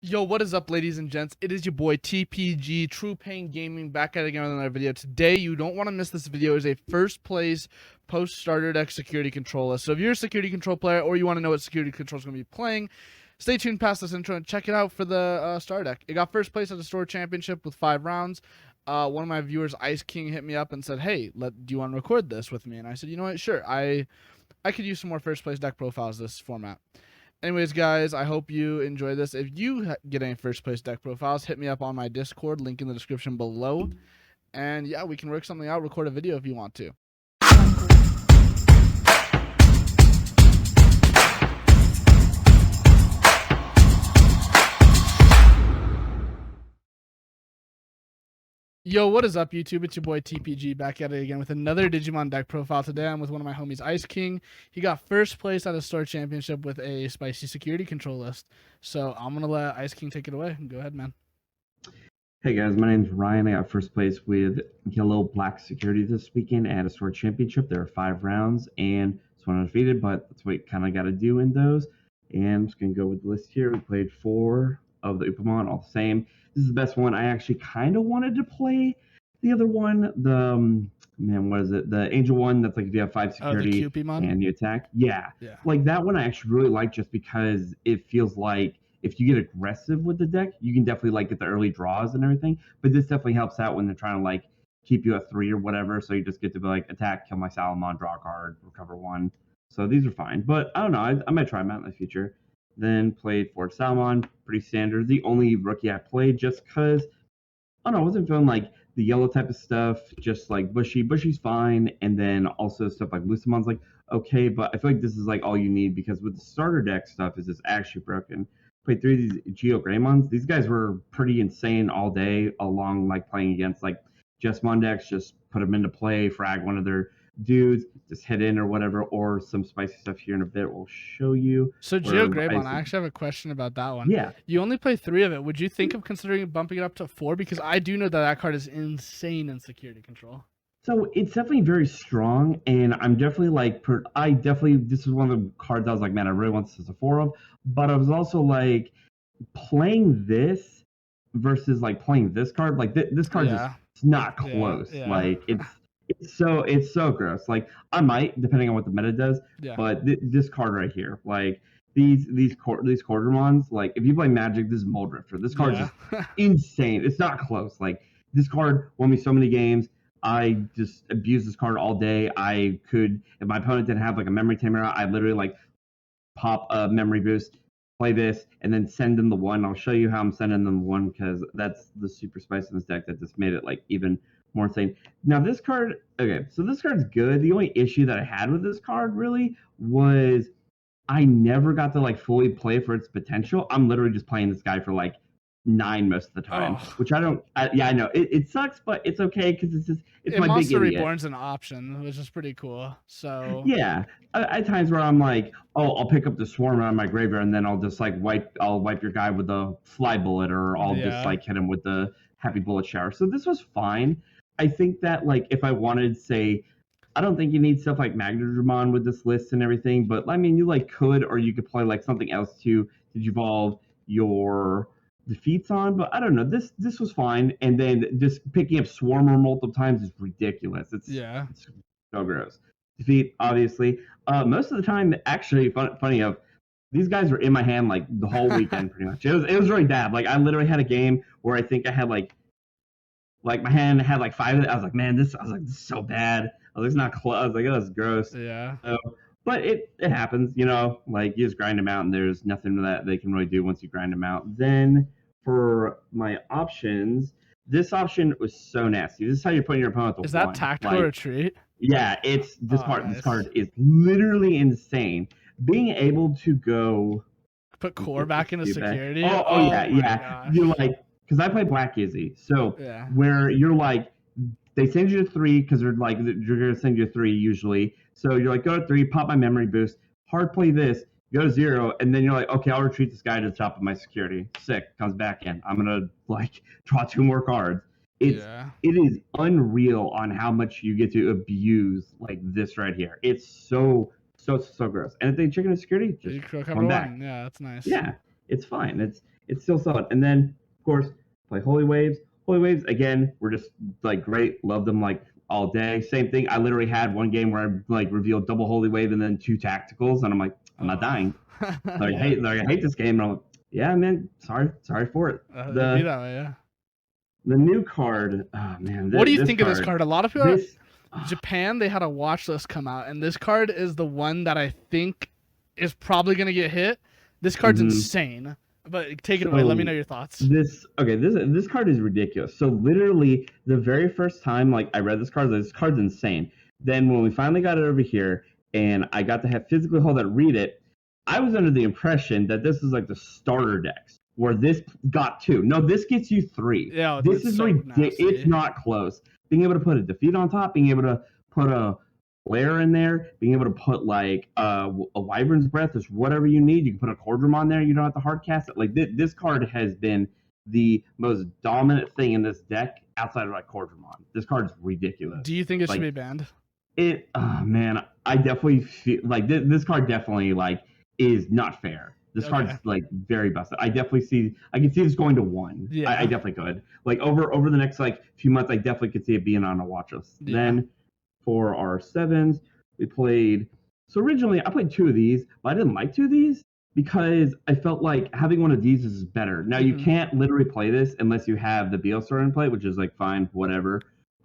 Yo, what is up, ladies and gents? It is your boy TPG, True Pain Gaming, back at it again with another video. Today, you don't want to miss this video. Is a first place post starter deck security control list. So if you're a security control player or you want to know what security control is going to be playing, stay tuned past this intro and check it out for the starter deck. It got first place at the store championship with 5 rounds. One of my viewers, Iceking, hit me up and said, "Hey, do you want to record this with me?" And I said, "You know what? Sure. I could use some more first place deck profiles this format." Anyways, guys, I hope you enjoy this. If you get any first place deck profiles, hit me up on my Discord, link in the description below. And yeah, we can work something out, record a video if you want to. Yo, what is up, YouTube? It's your boy TPG back at it again with another Digimon deck profile. Today I'm with one of my homies, Iceking. He got first place at a store championship with a spicy security control list. So I'm going to let Iceking take it away. Go ahead, man. Hey guys, my name's Ryan. I got first place with Yellow Black Security this weekend at a store championship. There are 5 rounds and it's one undefeated, but that's what you kind of got to do in those. And I'm just going to go with the list here. We played 4 of the Upamon, all the same. This is the best one. I actually kind of wanted to play the other one, the, what is it? The Angel one that's like if you have 5 security and you attack. Yeah. Like that one I actually really like just because it feels like if you get aggressive with the deck, you can definitely like get the early draws and everything. But this definitely helps out when they're trying to like keep you at 3 or whatever. So you just get to be like attack, kill my Salamon, draw a card, recover 1. So these are fine. But I don't know. I might try them out in the future. Then played Forge Salamon, pretty standard. The only rookie I played just because I don't know, I wasn't feeling like the yellow type of stuff, just like Bushy. Bushy's fine. And then also stuff like Lucimon's like okay, but I feel like this is like all you need because with the starter deck stuff is just actually broken. Played 3 of these Geo Greymons. These guys were pretty insane all day, along like playing against like Jesmon decks. Just put them into play, frag one of their dudes, just hit in or whatever, or some spicy stuff here in a bit. We'll show you. So Geo Greymon, I actually have a question about that one. Yeah. You only play 3 of it. Would you think of considering bumping it up to 4? Because I do know that card is insane in security control. So it's definitely very strong, and I'm definitely like, this is one of the cards I was like, man, I really want this as a 4 of, but I was also like, playing this versus like playing this card, like this card just it's not close. Like it's so gross. Like I might, depending on what the meta does, but this card right here, like these Quartermons, like if you play Magic, this is Mold Rifter. This card is insane. It's not close. Like this card won me so many games. I just abused this card all day. I could, if my opponent didn't have like a memory tamer out, I'd literally like pop a memory boost, play this, and then send them the 1. I'll show you how I'm sending them 1 because that's the super spice in this deck that just made it like even more insane. Now this card, okay, so this card's good. The only issue that I had with this card really was I never got to like fully play for its potential. I'm literally just playing this guy for like 9 most of the time, which I don't. I know it sucks, but it's okay because it's my big idiot. Monster Reborn's an option, which is pretty cool. So yeah, at times where I'm like, oh, I'll pick up the Swarm out of my graveyard and then I'll just like wipe your guy with a Fly Bullet, or I'll just like hit him with the Happy Bullet Shower. So this was fine. I think that like if I wanted, say, I don't think you need stuff like Magnadramon with this list and everything, but I mean you like could, or you could play like something else to evolve your defeats on, but I don't know. This was fine, and then just picking up Swarmer multiple times is ridiculous. It's so gross. Defeat, obviously. Most of the time, actually, funny of these guys were in my hand like the whole weekend, pretty much. It was really bad. Like I literally had a game where I think I had like my hand had like 5 of it. I was like, man, this is so bad. I was like, it's not close. I was like, oh, that's gross. Yeah. So, but it happens, you know. Like you just grind them out, and there's nothing that they can really do once you grind them out. Then for my options, this option was so nasty. This is how you're putting your opponent to 1. Is that Tactical Retreat? Yeah, it's this part. Nice. This card is literally insane. Being able to go put core back into security. Oh yeah. Gosh. You're like, because I play Black Izzy, so where you're like, they send you to 3 because they're like you're gonna send you to 3 usually. So you're like, go to 3, pop my memory boost, hard play this, go to 0, and then you're like, okay, I'll retreat this guy to the top of my security. Sick, comes back in. I'm gonna like draw 2 more cards. It is unreal on how much you get to abuse like this right here. It's so gross. And if they chicken to security, just come back. Yeah, that's nice. Yeah, it's fine. It's still solid. And then, of course, play Holy Waves. Holy Waves, again, were just like great. Loved them like all day. Same thing. I literally had one game where I like revealed double Holy Wave and then 2 tacticals, and I'm like, I'm not dying. Like, Yeah. I hate this game. And I'm like, yeah, man, sorry for it. It'd be that way, yeah. The new card, oh man. What do you think of this card? A lot of people Japan, they had a watch list come out, and this card is the one that I think is probably going to get hit. This card's insane. But take it away. Let me know your thoughts. This card is ridiculous. So literally, the very first time like I read this card's insane. Then when we finally got it over here, and I got to have physically hold it, read it, I was under the impression that this is like the starter decks, where this got 2. No, this gets you 3. Yeah, this is so ridiculous. It's not close. Being able to put a defeat on top, being able to put a flare in there, being able to put like a Wyvern's Breath is whatever you need. You can put a Cordrum on there. You don't have to hard cast it. Like this card has been the most dominant thing in this deck outside of like Cordrum. This card is ridiculous. Do you think it should be banned? Oh man, I definitely feel like this card definitely like is not fair. This card's like very busted. I can see this going to 1. Yeah. I definitely could. Like over the next like few months, I definitely could see it being on a watch list. Yeah. Then for our 7s, we played. So originally, I played 2 of these, but I didn't like 2 of these because I felt like having one of these is better. Now you can't literally play this unless you have the BL in play, which is like fine, whatever.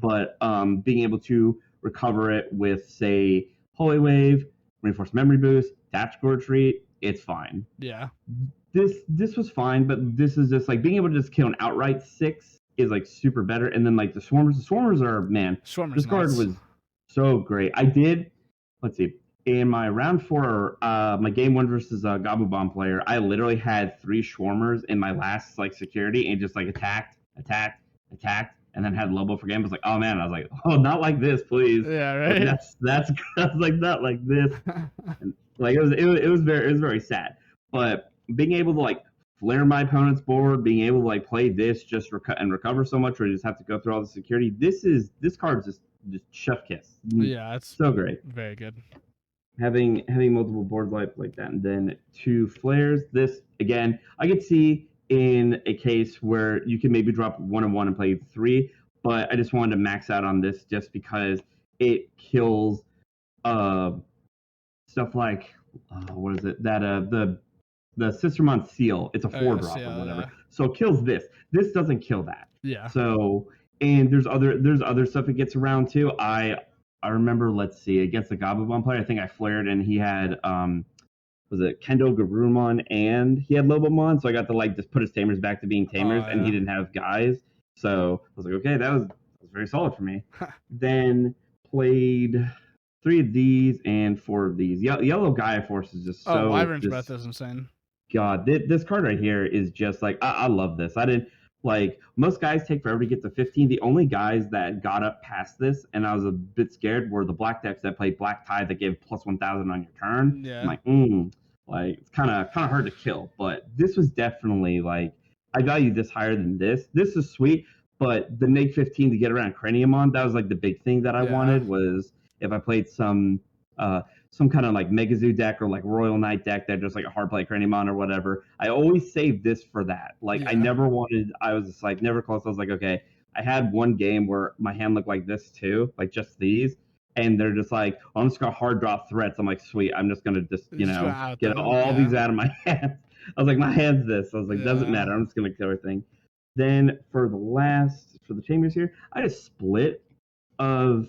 But being able to recover it with say Holy Wave, Reinforced Memory Boost, Tactical Retreat, it's fine. Yeah. This was fine, but this is just like being able to just kill an outright 6 is like super better. And then like the Swarmers are, man, this card was so great. I did, let's see, in my round 4, my game 1 versus a Gabu Bomb player, I literally had 3 Swarmers in my last like security and just like attacked, and then had Lobo for game. I was like, oh man, I was like, oh, not like this, please. Yeah, right. Like, that's I was like, not like this. And, like it was very sad. But being able to like flare my opponent's board, being able to like play this just recover so much, where you just have to go through all the security. This card is just chef kiss. Yeah, it's so great. Very good. Having multiple board like that, and then 2 flares. This again, I could see in a case where you can maybe drop 1 and 1 and play 3, but I just wanted to max out on this just because it kills stuff like what is it that the Sistermon Seal. It's a 4-drop or whatever. Yeah. So it kills this. This doesn't kill that. Yeah. So and there's other stuff it gets around too. I remember, let's see, against the Gabumon player, I think I flared and he had was it Kendo Garurumon and he had Lobomon, so I got to like just put his tamers back to being tamers, and he didn't have guys. So I was like, okay, that was very solid for me. Then played 3 of these and 4 of these. Yellow Gaia Force is just so. Wyvern's Breath is insane. God, this card right here is just like I love this. I didn't like most guys take forever to get to 15. The only guys that got up past this, and I was a bit scared, were the black decks that played Black Tide that gave plus 1,000 on your turn. Yeah. I'm like it's kind of hard to kill, but this was definitely like I value this higher than this. This is sweet, but the neg 15 to get around Craniumon, that was like the big thing that I wanted was if I played some kind of like Megazoo deck or like Royal Knight deck that just like a hard play Craniumon or whatever. I always saved this for that. Like I never wanted. I was just like never close. I was like, okay. I had one game where my hand looked like this too, like just these. And they're just like, oh, I'm just gonna hard draw threats. I'm like, sweet. I'm just gonna just get all these out of my hands. I was like, my hand's this. I was like, doesn't matter. I'm just gonna kill everything. Then for the chambers here, I just split of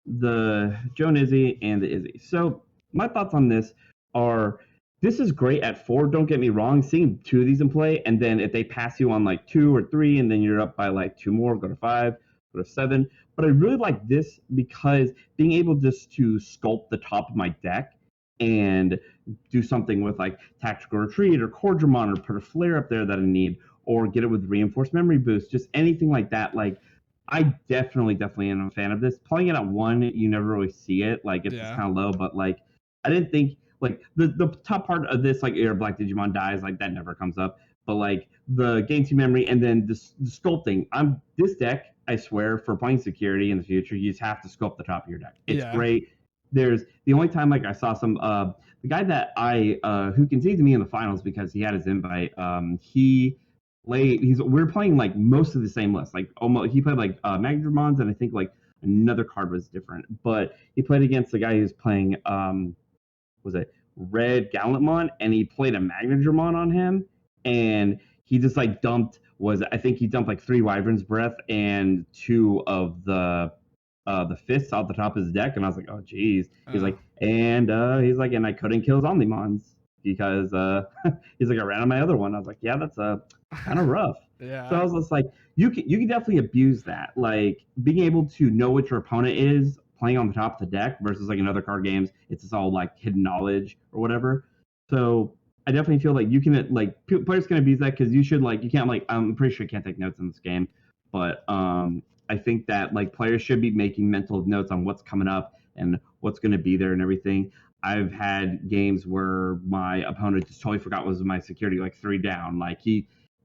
the Joan Izzy and the Izzy. So my thoughts on this are, this is great at 4. Don't get me wrong. Seeing 2 of these in play, and then if they pass you on like 2 or 3, and then you're up by like 2 more, go to 5, go to 7. But I really like this because being able just to sculpt the top of my deck and do something with like Tactical Retreat or Cordramon, or put a flare up there that I need, or get it with Reinforced Memory Boost, just anything like that. Like I definitely am a fan of this. Playing it at 1, you never really see it. Like it's just kind of low, but like I didn't think like the top part of this, like Air Black Digimon dies, like that never comes up. But like the gain 2 memory and then the sculpting. This deck, I swear, for playing security in the future, you just have to sculpt the top of your deck. It's great. there's the only time like I saw some the guy that I who conceded to me in the finals because he had his invite. He played. We were playing like most of the same list. Like almost he played like Magdramons, and I think like another card was different. But he played against the guy who's playing was it Red Gallantmon, and he played a Magnadramon on him, and he just like dumped. I think he dumped like 3 Wyvern's Breath and 2 of the fists off the top of his deck, and I was like, oh geez. He's like, and I couldn't kill his Omnimons because he's like, I ran on my other one. I was like, yeah, that's kind of rough. Yeah. So I was just like, you can definitely abuse that, like being able to know what your opponent is playing on the top of the deck versus like in other card games, it's just all like hidden knowledge or whatever. So I definitely feel like you can like players can abuse that because you can't like I'm pretty sure you can't take notes in this game, but I think that like players should be making mental notes on what's coming up and what's going to be there and everything. I've had games where my opponent just totally forgot what was my security, like 3 down. Like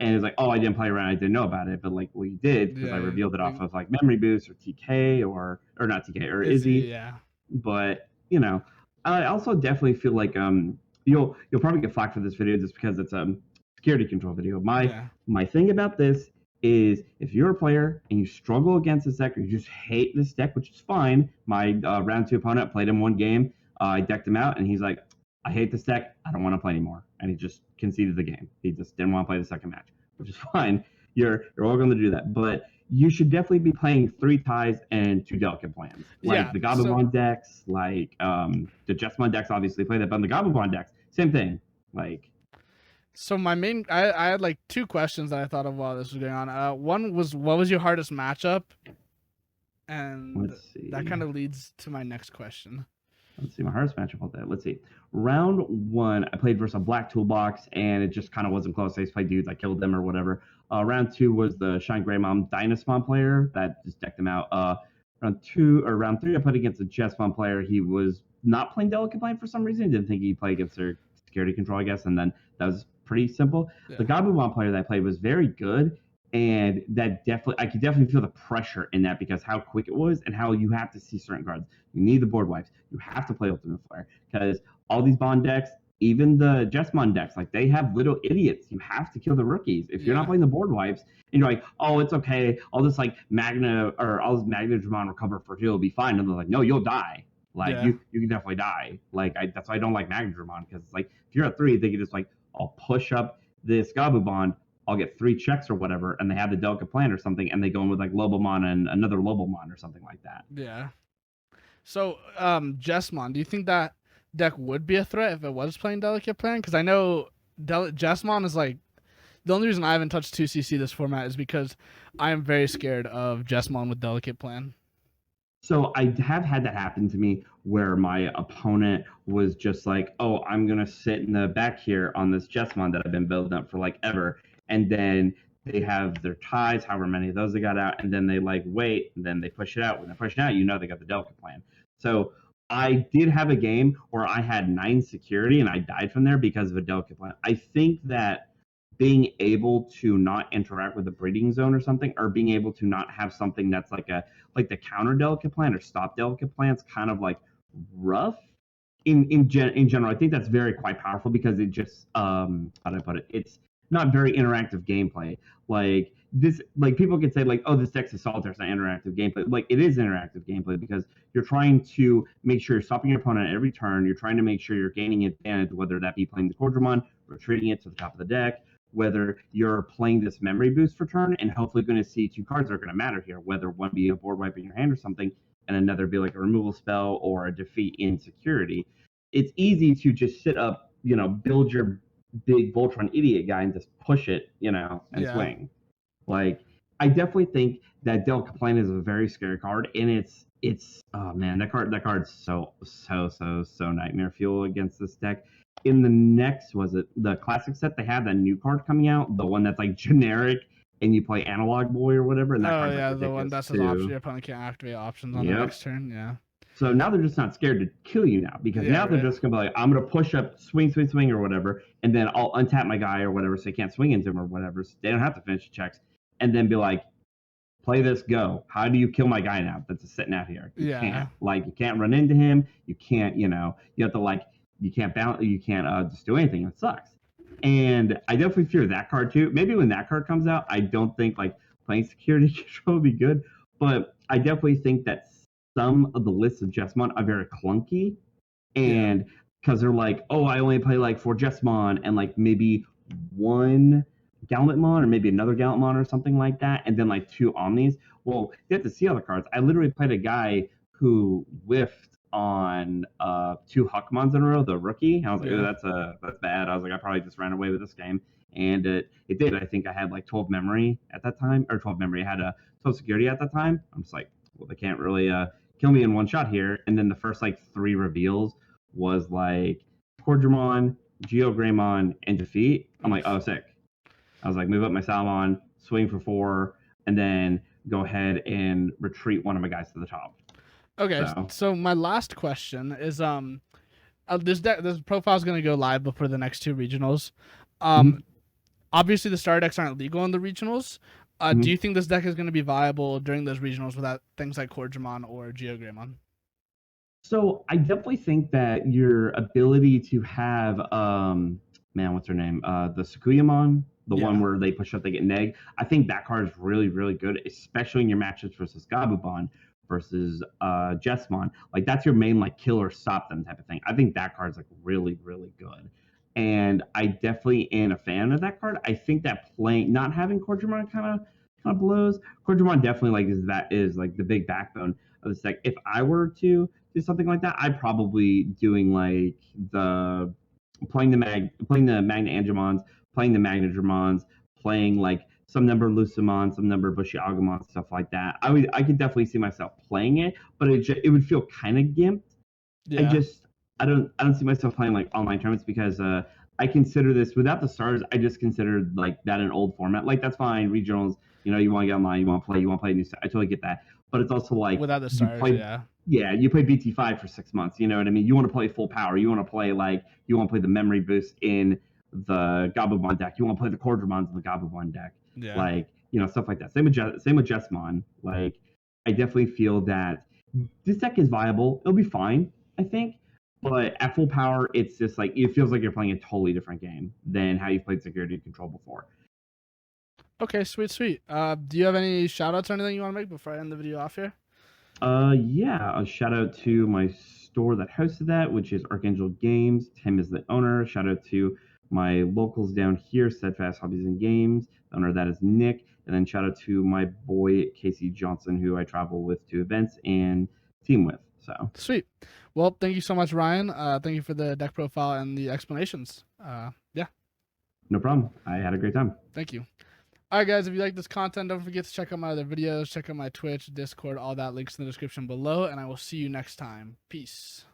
and it's like, oh, I didn't play around, I didn't know about it, but like, well, you did because I revealed it off of like memory boost or TK or not TK or Izzy. Yeah. But I also definitely feel like you'll probably get flack for this video just because it's a security control video. My thing about this is if you're a player and you struggle against this deck or you just hate this deck, which is fine. My round 2 opponent played him 1 game. I decked him out and he's like, I hate this deck. I don't want to play anymore. And he just conceded the game. He just didn't want to play the second match, which is fine. You're welcome to do that. But you should definitely be playing 3 ties and 2 delicate plans. Like the Gabumon decks, like the Jessamon decks obviously play that, but the Gabumon decks, same thing. Like so my main I had like 2 questions that I thought of while this was going on. One was, what was your hardest matchup? And that kind of leads to my next question. Let's see, my hardest matchup all that. Let's see. Round 1, I played versus a black toolbox, and it just kind of wasn't close. I just played dudes, I killed them or whatever. Round 2 was the Shine Greymon Dynasmon player that just decked him out. Round 3, I played against a Jessamon player. He was not playing Delicate Plan for some reason. Didn't think he'd play against their security control, I guess, and then that was pretty simple. Yeah. The Gabumon player that I played was very good. And that I could definitely feel the pressure in that because how quick it was and how you have to see certain cards. You need the board wipes. You have to play Ultimate Flare because all these Bond decks, even the Jessamon decks, like they have little idiots. You have to kill the rookies. If you're not playing the board wipes and you're like, oh, it's okay. I'll just like I'll just Magnadramon recover for 2, it'll be fine. And they're like, no, you'll die. Like you can definitely die. Like that's why I don't like Magnadramon because it's like if you're at 3, they can just like, I'll push up this Gabumon. I'll get 3 checks or whatever, and they have the Delicate Plan or something, and they go in with like Lobomon and another Lobomon or something like that. Yeah. So, Jessamon, do you think that deck would be a threat if it was playing Delicate Plan? Because I know Jessamon is like, the only reason I haven't touched 2CC this format is because I am very scared of Jessamon with Delicate Plan. So I have had that happen to me where my opponent was just like, oh, I'm going to sit in the back here on this Jessamon that I've been building up for like ever. And then they have their ties, however many of those they got out, and then they like wait, and then they push it out. When they push it out, they got the Delicate Plan. So I did have a game where I had 9 security and I died from there because of a Delicate Plan. I think that being able to not interact with the breeding zone or something, or being able to not have something that's like the counter Delicate Plan or stop Delicate Plan's kind of like rough in general. I think that's quite powerful because it just how do I put it? It's not very interactive gameplay. Like this, like people could say like, oh, this deck's a solitaire, it's not interactive gameplay. Like it is interactive gameplay because you're trying to make sure you're stopping your opponent at every turn. You're trying to make sure you're gaining advantage, whether that be playing the Cordramon, retreating it to the top of the deck, whether you're playing this memory boost for turn and hopefully going to see 2 cards that are going to matter here, whether one be a board wipe in your hand or something, and another be like a removal spell or a defeat in security. It's easy to just sit up, build your big Voltron idiot guy and just push it, and swing. Like, I definitely think that Delicate Plan is a very scary card, and it's oh man, that card's so nightmare fuel against this deck. In the next, was it the classic set? They had that new card coming out, the one that's like generic, and you play Analog Boy or whatever. And that the one that says option. Your opponent can't activate options on the next turn. Yeah. So now they're just not scared to kill you now because now they're just gonna be like, I'm gonna push up, swing or whatever, and then I'll untap my guy or whatever, so they can't swing into him or whatever. So they don't have to finish the checks, and then be like, play this, go. How do you kill my guy now that's just sitting out here? You Yeah. can't. Like, you can't run into him. You can't, you have to, like, you can't bounce, you can't just do anything. It sucks. And I definitely fear that card too. Maybe when that card comes out, I don't think like playing security control would be good, but I definitely think that some of the lists of Jessamon are very clunky, and because they're like, oh, I only play like 4 Jessamon and like maybe 1 Gallantmon or maybe another Gallantmon or something like that, and then like 2 Omnis. Well, you have to see other cards. I literally played a guy who whiffed on 2 Huckmons in a row, the rookie. I was like, oh, that's bad. I was like, I probably just ran away with this game. And it did. I think I had like 12 memory at that time, or 12 memory. I had a 12 security at that time. I'm just like, well, they can't really kill me in one shot here. And then the first like 3 reveals was like Cordramon, GeoGreymon, and defeat. I'm like, oh, sick. I was like, move up my Salmon, swing for 4, and then go ahead and retreat one of my guys to the top. Okay, so my last question is this profile is going to go live before the next 2 regionals. Obviously the starter decks aren't legal in the regionals. Do you think this deck is going to be viable during those regionals without things like Cordramon or GeoGreymon? So I definitely think that your ability to have what's her name? The Sakuyamon, the one where they push up, they get neg. I think that card is really, really good, especially in your matchups versus Gabumon versus Jessamon. Like, that's your main like kill or stop them type of thing. I think that card's like really, really good. And I definitely am a fan of that card. I think that not having Cordramon kind of blows. Cordramon definitely is like the big backbone of this deck. If I were to do something like that, I'd probably doing like playing the Magna Angemons, playing the Magnadramons, playing like some number of Lucimon, some number of Bushy Agumon, stuff like that. I could definitely see myself playing it, but it would feel kind of gimped. Yeah. I don't see myself playing like online tournaments because I consider this without the stars. I just consider like that an old format. Like, that's fine. Regionals, you want to get online, you want to play new stuff. I totally get that. But it's also like without the stars, you play BT5 for 6 months. You know what I mean? You want to play full power. You want to play the memory boost in the Gabumon deck. You want to play the Cordramons in the Gabumon deck. Yeah. Like, stuff like that. Same with Jessamon. Like, I definitely feel that this deck is viable. It'll be fine, I think. But at full power, it's just like, it feels like you're playing a totally different game than how you've played security control before. Okay, sweet. Do you have any shout outs or anything you want to make before I end the video off here? Yeah, a shout out to my store that hosted that, which is Archangel Games. Tim is the owner. Shout out to my locals down here, Steadfast Hobbies and Games. The owner of that is Nick. And then shout out to my boy Casey Johnson, who I travel with to events and team with. So sweet. Well, thank you so much, Ryan. Thank you for the deck profile and the explanations. Yeah. No problem. I had a great time. Thank you. All right, guys, if you like this content, don't forget to check out my other videos, check out my Twitch, Discord, all that, links in the description below, and I will see you next time. Peace.